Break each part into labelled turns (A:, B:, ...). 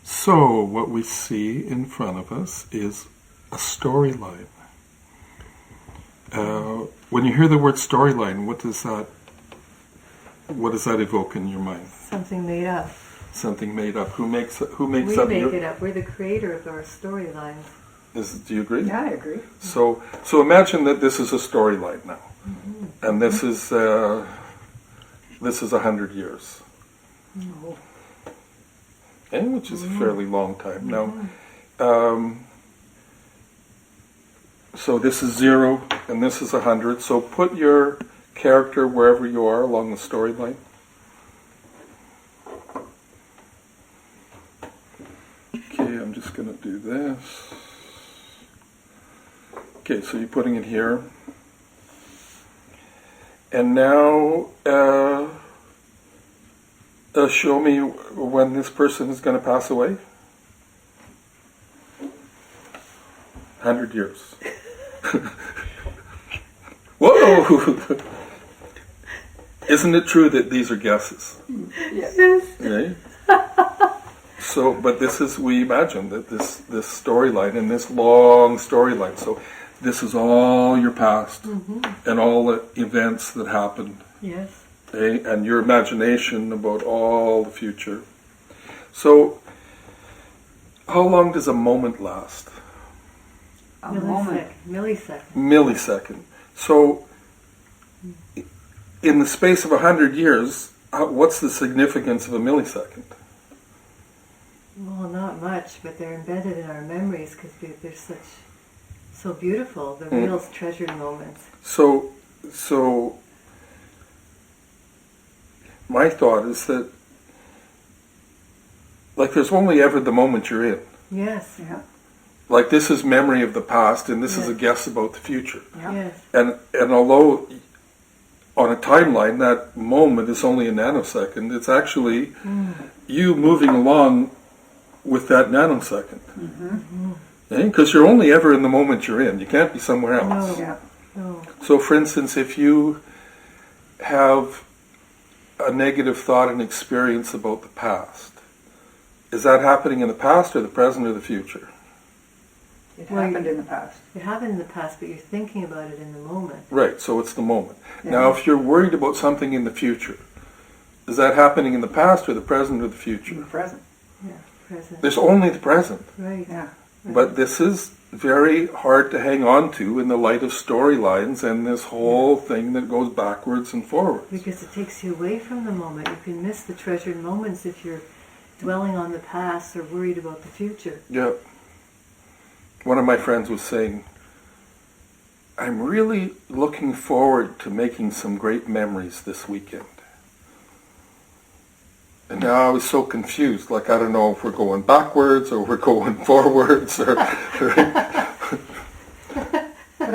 A: So what we see in front of us is a storyline. When you hear the word storyline, what does that evoke in your mind?
B: Something made up.
A: Something made up. Who makes up?
B: We make it up. We're the creator of our storylines.
A: Do you agree?
C: Yeah, I agree.
A: So imagine that this is a storyline now, and this is 100 years, and which is a fairly long time now. So this is 0, and this is 100. So put your character wherever you are along the storyline. Okay, I'm just going to do this. Okay, so you're putting it here. And now show me when this person is going to pass away. 100 years. Whoa! Isn't it true that these are guesses?
C: Yes.
A: Right? So, but we imagine that this storyline and this long storyline. So, this is all your past and all the events that happened.
B: Yes.
A: And your imagination about all the future. So, how long does a moment last?
C: A moment.
A: Millisecond. So, in the space of 100 years, what's the significance of a millisecond?
B: Well, not much, but they're embedded in our memories because they're so beautiful. The real treasured moments.
A: So, my thought is that, like, there's only ever the moment you're in.
B: Yes.
C: Yeah.
A: Like, this is memory of the past, and this is a guess about the future.
C: Yeah.
B: Yes.
A: And although on a timeline that moment is only a nanosecond, it's actually you moving along with that nanosecond. Because you're only ever in the moment you're in. You can't be somewhere else.
B: No.
C: Yeah.
B: No.
A: So, for instance, if you have a negative thought and experience about the past, is that happening in the past or the present or the future?
C: It happened in the past.
B: It happened in the past, but you're thinking about it in the moment.
A: Right, so it's the moment.
C: Yeah.
A: Now, if you're worried about something in the future, is that happening in the past or the present or the
C: In
A: future?
C: the present.
B: Yeah, present.
A: There's only the present.
B: Right.
C: Yeah.
B: Right.
A: But this is very hard to hang on to in the light of storylines and this whole thing that goes backwards and forwards.
B: Because it takes you away from the moment. You can miss the treasured moments if you're dwelling on the past or worried about the future.
A: Yeah. One of my friends was saying, I'm really looking forward to making some great memories this weekend. And now I was so confused, like I don't know if we're going backwards or we're going forwards. Or
C: But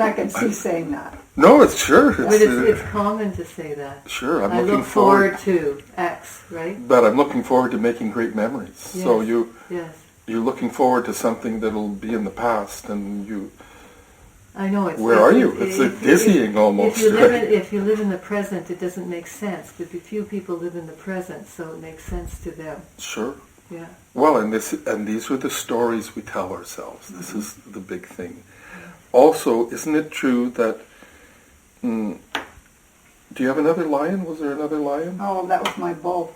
C: I can see saying that.
A: No, it's sure.
B: But it's common to say that.
A: Sure,
B: I
A: looking
B: look forward to X, right?
A: But I'm looking forward to making great memories.
B: Yes.
A: So
B: Yes.
A: you're looking forward to something that'll be in the past, and you.
B: I know it's.
A: Where are you? It's dizzying almost.
B: If you live in the present, it doesn't make sense. But few people live in the present, so it makes sense to them.
A: Sure.
B: Yeah.
A: Well, and these are the stories we tell ourselves. This is the big thing. Also, isn't it true that? Do you have another lion? Was there another lion?
C: Oh, that was my bull.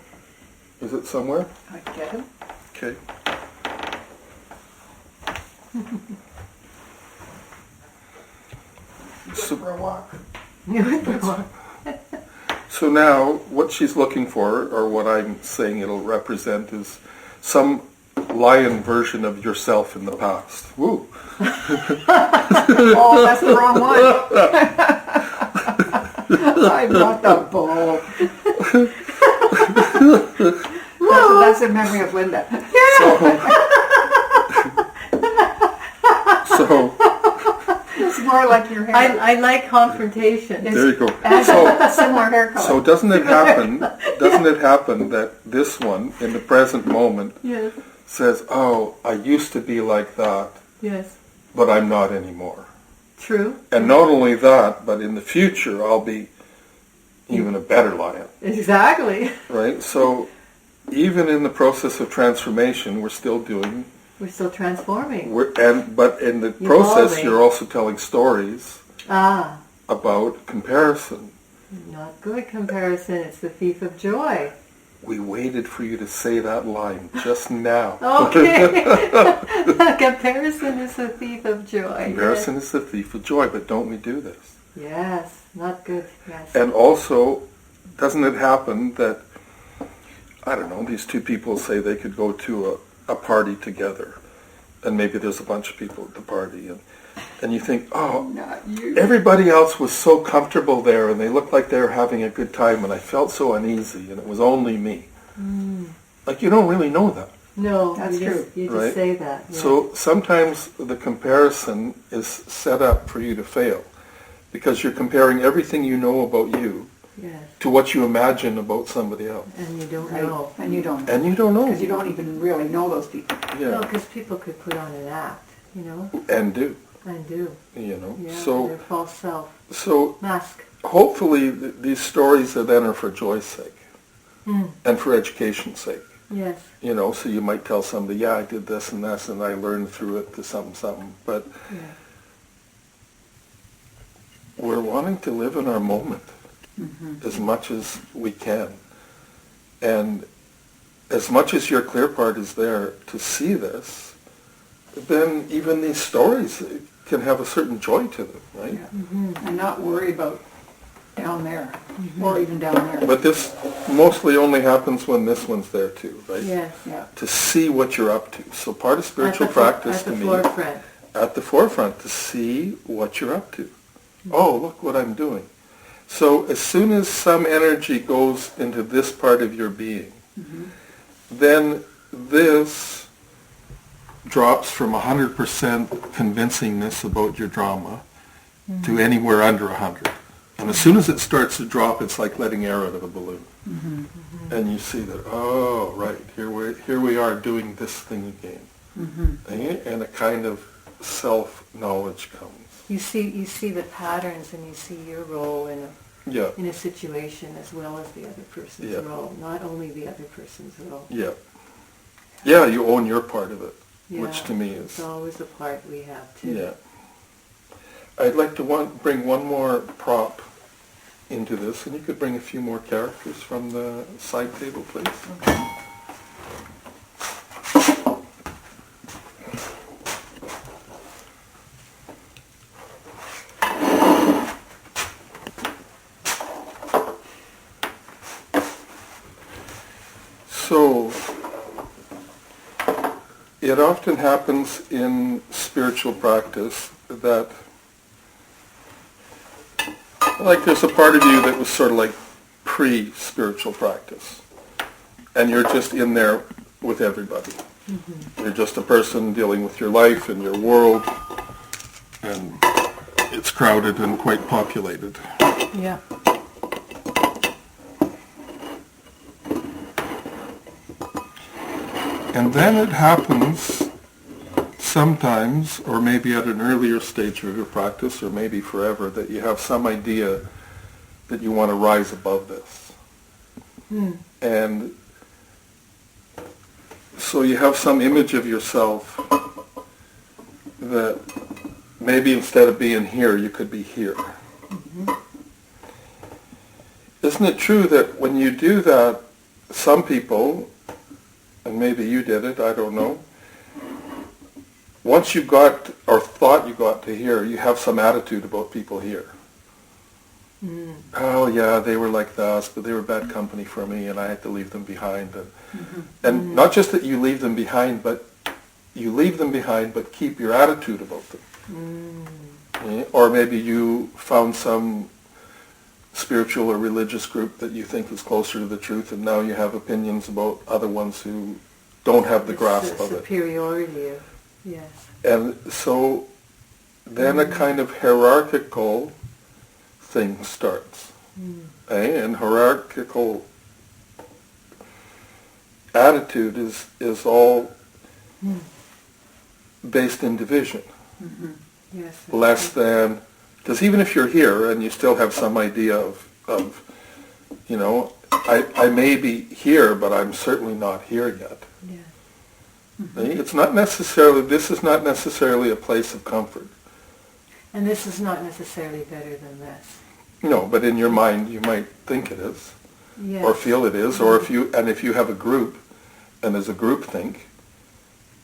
A: Is it somewhere?
C: I get him.
A: Okay. So,
C: For a walk.
A: so now, what she's looking for, or what I'm saying it'll represent, is some lion version of yourself in the past. Woo!
C: Oh, that's the wrong one. I'm not the bull. That's a memory of Linda.
A: So
C: It's more like your hair.
B: I like confrontation.
A: there you go.
C: Has
A: So,
C: a similar hair color.
A: so doesn't it happen that this one, in the present moment,
B: Yes.
A: says, oh, I used to be like that,
B: Yes.
A: but I'm not anymore.
B: True.
A: And not only that, but in the future I'll be even a better lion,
B: Exactly.
A: right? So even in the process of transformation, we're still doing.
B: We're still transforming.
A: But in the process,
B: Evolving.
A: you're also telling stories
B: Ah,
A: about comparison.
B: not good comparison. It's the thief of joy.
A: We waited for you to say that line just now.
B: Okay. Comparison is the thief of joy.
A: Comparison is the thief of joy, but don't we do this?
B: Yes, not good. Yes.
A: And also, doesn't it happen that, I don't know, these two people say they could go to a party together, and maybe there's a bunch of people at the party, and you think, oh,
C: Not you.
A: everybody else was so comfortable there, and they looked like they were having a good time, and I felt so uneasy, and it was only me. Like, you don't really know that.
B: No,
C: That's
B: you
C: true.
B: Just, you
A: Right?
B: just say that. Yes.
A: So sometimes the comparison is set up for you to fail, because you're comparing everything you know about you
B: Yes.
A: to what you imagine about somebody else.
B: And you don't
C: Right.
B: know.
C: And you don't.
A: And you don't know.
C: Because you don't even really know those people.
B: No,
A: Yeah,
B: because people could put on an act, you know,
A: and do,
B: and do.
A: you know.
B: Yeah,
A: So,
B: their false self.
A: so
B: Mask.
A: hopefully these stories are then are for joy's sake and for education's sake.
B: Yes.
A: You know, so you might tell somebody, yeah, I did this and this and I learned through it to something, something. But
B: Yeah.
A: we're wanting to live in our moment as much as we can. And as much as your clear part is there to see this, then even these stories can have a certain joy to them, right?
C: Yeah. And not worry about down there or even down there.
A: But this mostly only happens when this one's there too, right?
B: Yes.
C: Yeah.
A: To see what you're up to. So part of spiritual practice
B: at
A: to
B: the
A: me,
B: forefront.
A: at the forefront, to see what you're up to. Oh, look what I'm doing. So as soon as some energy goes into this part of your being, then this drops from 100% convincingness about your drama to anywhere under 100. And as soon as it starts to drop, it's like letting air out of a balloon. And you see that, oh, right, here we are doing this thing again. And a kind of self-knowledge comes.
B: You see the patterns and you see your role in
A: Yeah,
B: a situation as well as the other person's
A: Yeah.
B: role, not only the other person's role.
A: yeah. Yeah, you own your part of it,
B: Yeah,
A: which to me
B: it's
A: is,
B: always a part we have too.
A: yeah. I'd like to bring one more prop into this, and you could bring a few more characters from the side table, please.
B: Okay.
A: So, it often happens in spiritual practice that, like, there's a part of you that was sort of like pre-spiritual practice, and you're just in there with everybody. You're just a person dealing with your life and your world, and it's crowded and quite populated.
B: Yeah.
A: And then it happens sometimes, or maybe at an earlier stage of your practice, or maybe forever, that you have some idea that you want to rise above this. And so you have some image of yourself that maybe instead of being here, you could be here. Isn't it true that when you do that, some people, and maybe you did it, I don't know, once you got, or thought you got to here, you have some attitude about people here. Oh yeah, they were like us, but they were bad company for me, and I had to leave them behind. And not just that you leave them behind, but you leave them behind, but keep your attitude about them. Or maybe you found some spiritual or religious group that you think is closer to the truth, and now you have opinions about other ones who don't have the grasp of it.
B: Superiority of, yes.
A: And so then a kind of hierarchical thing starts. And hierarchical attitude is all based in division.
B: Yes.
A: Less than, because even if you're here and you still have some idea of, you know, I may be here, but I'm certainly not here yet.
B: Yeah.
A: It's not necessarily, this is not necessarily a place of comfort.
B: And this is not necessarily better than this.
A: No, but in your mind you might think it is,
B: Yes.
A: or feel it is, or if you have a group, and as a group think,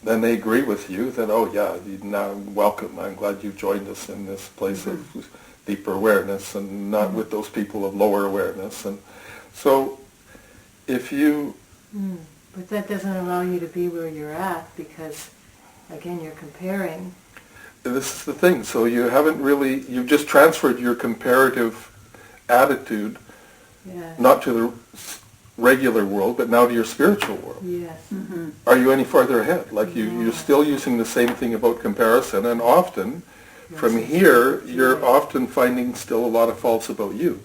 A: then they agree with you that, oh yeah, now welcome, I'm glad you joined us in this place of deeper awareness and not with those people of lower awareness. And so if you...
B: But that doesn't allow you to be where you're at because, again, you're comparing.
A: This is the thing. So you haven't really, you've just transferred your comparative attitude,
B: Yes.
A: not to the regular world, but now to your spiritual world.
B: Yes.
A: Are you any farther ahead? Like you're still using the same thing about comparison, and often from here, you're often finding still a lot of faults about you.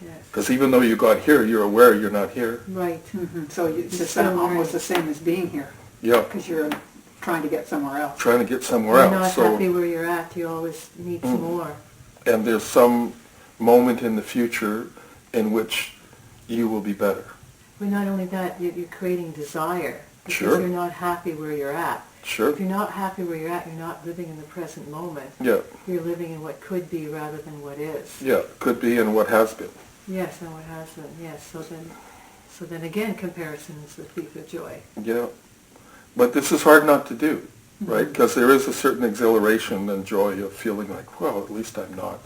B: Yes.
A: Because even though you got here, you're aware you're not here.
B: Right.
C: So it's just
B: So
C: almost
B: right.
C: the same as being here,
A: Yeah,
C: because you're trying to get somewhere else.
A: trying to get somewhere
B: You're not
A: else. So,
B: happy where you're at. You always need some more.
A: and there's some moment in the future in which you will be better.
B: But not only that, you're creating desire because
A: Sure.
B: you're not happy where you're at.
A: Sure.
B: If you're not happy where you're at, you're not living in the present moment.
A: Yeah,
B: You're living in what could be rather than what is.
A: yeah, could be and what has been.
B: Yes, and what has been. Yes. So then again, comparison is the thief of joy.
A: Yeah. But this is hard not to do, right? Because there is a certain exhilaration and joy of feeling like, well, at least I'm not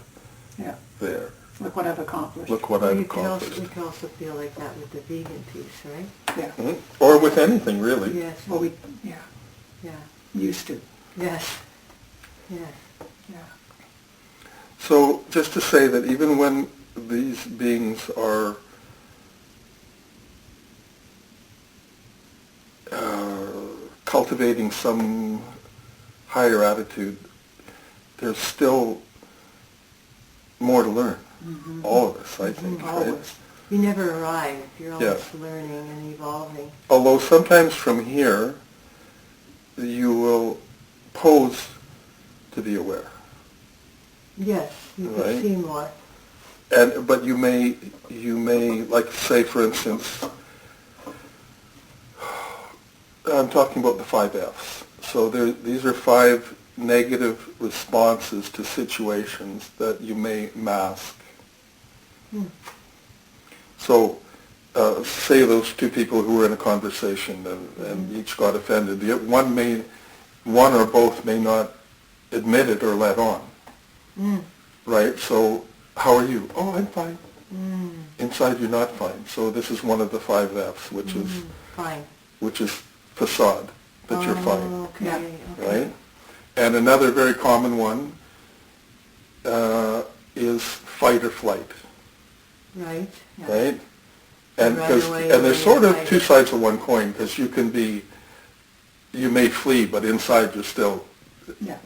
C: Yeah.
A: there.
C: Look what I've accomplished.
A: Look what
B: Well,
A: I've
B: you can
A: accomplished.
B: also feel like that with the vegan piece, right?
C: Yeah.
A: Mhm. Or with anything, really.
B: Yes.
C: Well,
B: Yeah.
C: used to.
B: Yes. Yes.
C: Yeah.
A: So just to say that even when these beings are cultivating some higher attitude, there's still more to learn. All of us, I think, right?
C: Always.
B: You never arrive. You're always
A: Yeah.
B: learning and evolving.
A: Although sometimes from here, you will pose to be aware.
B: Yes, you
A: Right.
B: can see more.
A: But you may, like say for instance, I'm talking about the 5 Fs. So these are 5 negative responses to situations that you may mask. So say those 2 people who were in a conversation and each got offended. One or both may not admit it or let on. Right? So how are you? Oh, I'm fine. Inside you're not fine. So this is one of the 5 Fs,
B: Fine.
A: which is facade, that you're fine.
B: Okay.
C: Yeah.
B: Okay.
A: Right? And another very common one is fight or flight.
B: Right.
C: Yeah.
A: Right? And
B: Right
A: because
B: away,
A: and there's
B: right
A: sort of
B: away.
A: 2 sides of one coin, because you may flee, but inside you're still,
C: Yeah.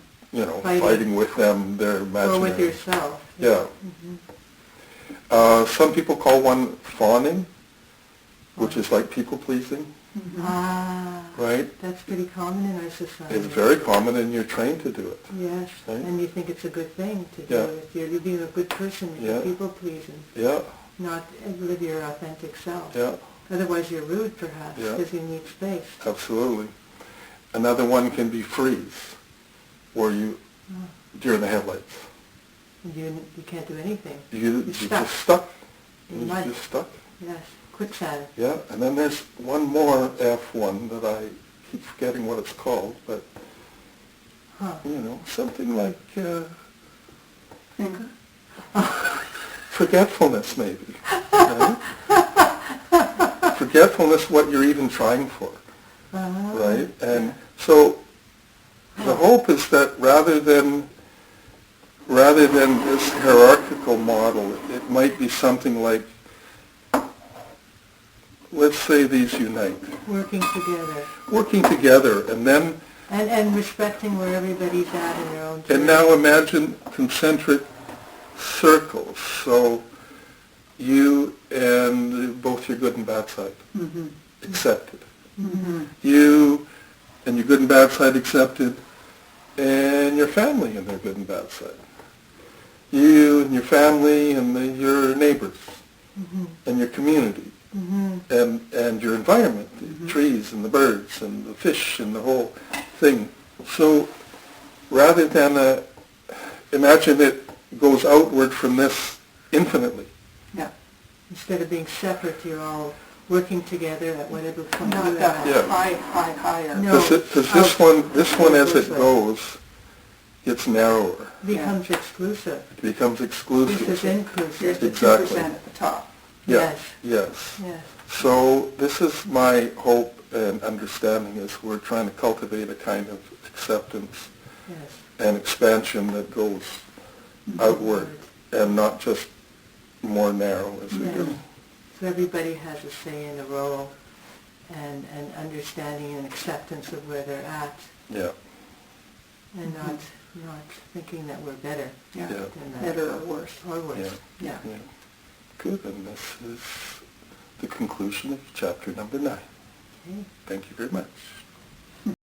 A: fighting with them, their imaginary.
B: Or with yourself.
A: Yeah. Some people call one fawning, which is like people pleasing,
B: Ah,
A: right?
B: that's pretty common in our society.
A: It's very common, and you're trained to do it.
B: Yes,
A: Right?
B: and you think it's a good thing to do
A: Yeah.
B: it. You're being a good person. You're
A: Yeah.
B: people pleasing,
A: Yeah,
B: not live your authentic self.
A: yeah,
B: Otherwise, you're rude, perhaps,
A: Yeah.
B: because you need space.
A: absolutely. Another one can be freeze, where deer in the headlights.
B: And you can't do anything.
A: You're
B: stuck.
A: just stuck.
B: In
A: You're
B: mud.
A: just stuck.
B: Yes, quicksand.
A: Yeah, and then there's one more F1 that I keep forgetting what it's called, but,
B: Huh.
A: something like
C: Finger.
A: forgetfulness, maybe. Right? Forgetfulness, what you're even trying for, right? And so the hope is that rather than this hierarchical model, it might be something like, let's say these unite,
B: Working together.
A: working together, and then,
B: And respecting where everybody's at in their own journey.
A: and now imagine concentric circles. So you and both your good and bad side accepted. You and your good and bad side accepted, and your family and their good and bad side. You and your family and your neighbors and your community and your environment, the trees and the birds and the fish and the whole thing. So rather than imagine it goes outward from this infinitely.
C: Yeah.
B: Instead of being separate, you're all working together at whatever point
C: Not
B: you're
C: that
B: at.
A: Yeah.
C: higher.
B: No.
A: Because this one as it goes gets narrower.
B: Becomes exclusive.
A: It becomes exclusive.
B: This is inclusive.
C: Here's the
A: Exactly.
C: 2% at the top.
A: Yeah.
B: Yes.
A: Yes.
B: Yes.
A: So this is my hope and understanding is we're trying to cultivate a kind of acceptance
B: Yes.
A: and expansion that goes outward and not just more narrow as we go.
B: So everybody has a say in a role and an understanding and acceptance of where they're at
A: Yeah.
B: and not thinking that we're better
C: Yeah.
A: Yeah.
B: than that.
C: Better or worse.
B: Or worse.
A: Yeah.
C: Yeah.
A: Yeah. Good. And this is the conclusion of chapter number 9.
B: Okay.
A: Thank you very much.